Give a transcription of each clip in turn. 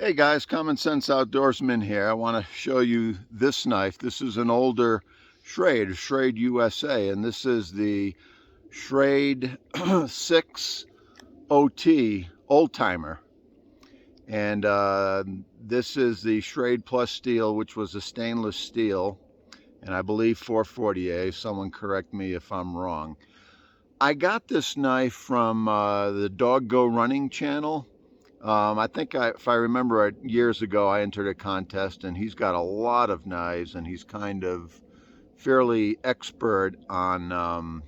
Hey guys, Common Sense Outdoorsman here. I want to show you this knife. This is an older Schrade USA, and this is the Schrade 6 OT Old Timer. And this is the Schrade Plus steel, which was a stainless steel, and I believe 440A. Someone correct me if I'm wrong. I got this knife from the Dog Go Running channel. I think if I remember it, years ago, I entered a contest, and he's got a lot of knives, and he's kind of fairly expert on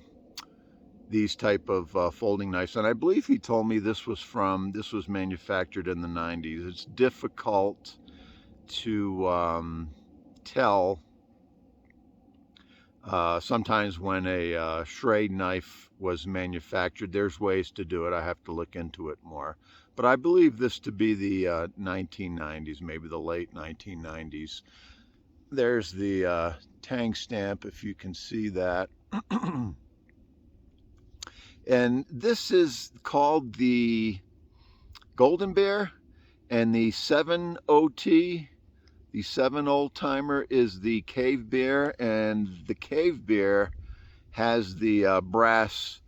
these type of folding knives. And I believe he told me this was manufactured in the 90s. It's difficult to tell sometimes when a Schrade knife was manufactured. There's ways to do it. I have to look into it more. But I believe this to be the 1990s, maybe the late 1990s. There's the tang stamp, if you can see that. And this is called the Golden Bear, and the 7 OT, the 7 Old Timer, is the Cave Bear, and the Cave Bear has the brass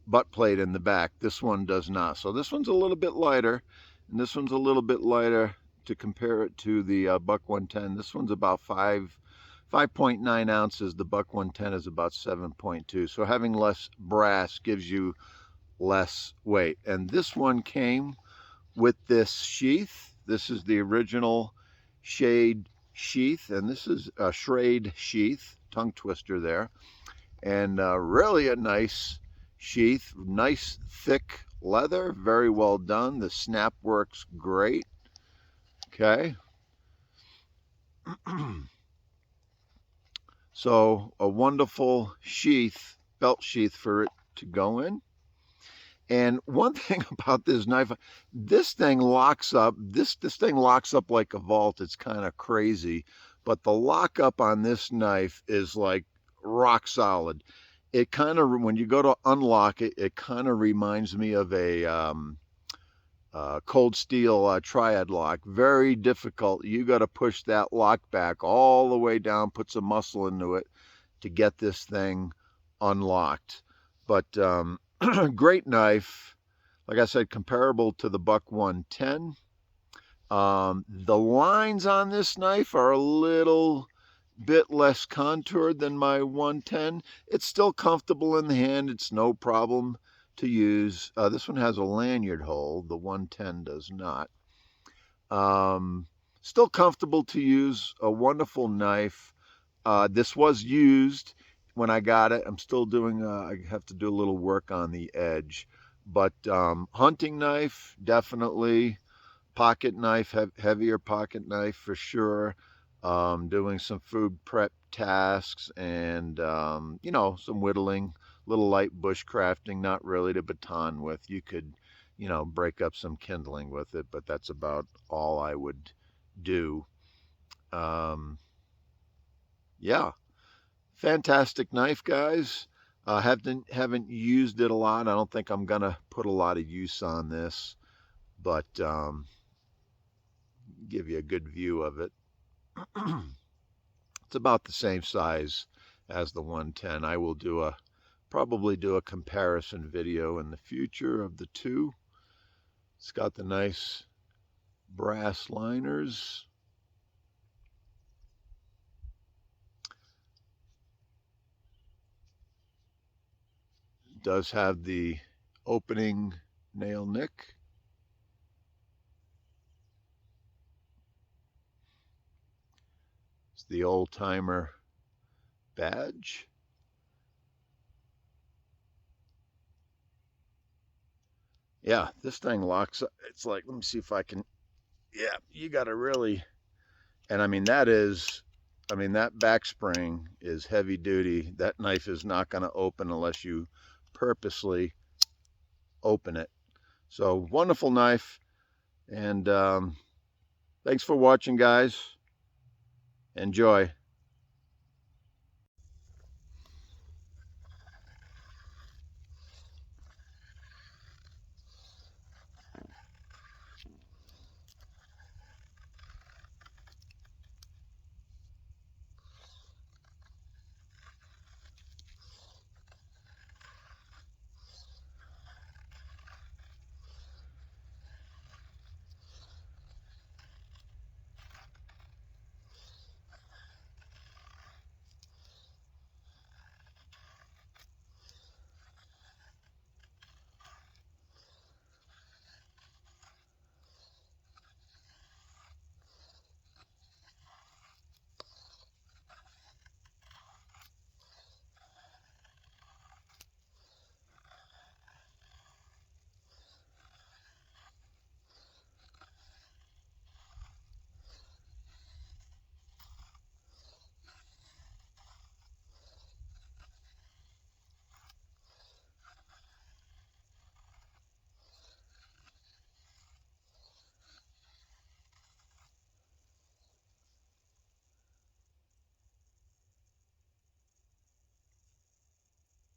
butt plate in the back. This one does not. So this one's a little bit lighter, and this one's a little bit lighter to compare it to the Buck 110. This one's about 5.9 ounces. The Buck 110 is about 7.2. So having less brass gives you less weight. And this one came with this sheath. This is the original Schrade sheath, and this is a Schrade sheath, tongue twister there, and really a nice sheath, nice thick leather, very well done. The snap works great. Okay. So a wonderful sheath, belt sheath for it to go in. And one thing about this knife, this thing locks up. This thing locks up like a vault. It's kind of crazy, but the lockup on this knife is like rock solid. It kind of, when you go to unlock it, it kind of reminds me of a cold steel triad lock. Very difficult. You got to push that lock back all the way down, put some muscle into it to get this thing unlocked. But great knife. Like I said, comparable to the Buck 110. The lines on this knife are a little bit less contoured than my 110. It's still comfortable in the hand. It's no problem to use. This one has a lanyard hole. The 110 does not. Still comfortable to use. A wonderful knife. This was used when I got it. I'm still doing, I have to do a little work on the edge. But hunting knife, definitely. Pocket knife, heavier pocket knife for sure. Doing some food prep tasks and, you know, some whittling, little light bush crafting, not really to baton with. You could, you know, break up some kindling with it, but that's about all I would do. Yeah. Fantastic knife, guys. Haven't used it a lot. I don't think I'm gonna put a lot of use on this, but give you a good view of it. It's about the same size as the 110. I will probably do a comparison video in the future of the two. It's got the nice brass liners. Does have the opening nail nick. It's the Old Timer badge. Yeah, this thing locks up. It's like, let me see if I can, yeah, you got to really, and I mean, that back spring is heavy duty. That knife is not going to open unless you purposely open it. So wonderful knife, and thanks for watching, guys. Enjoy.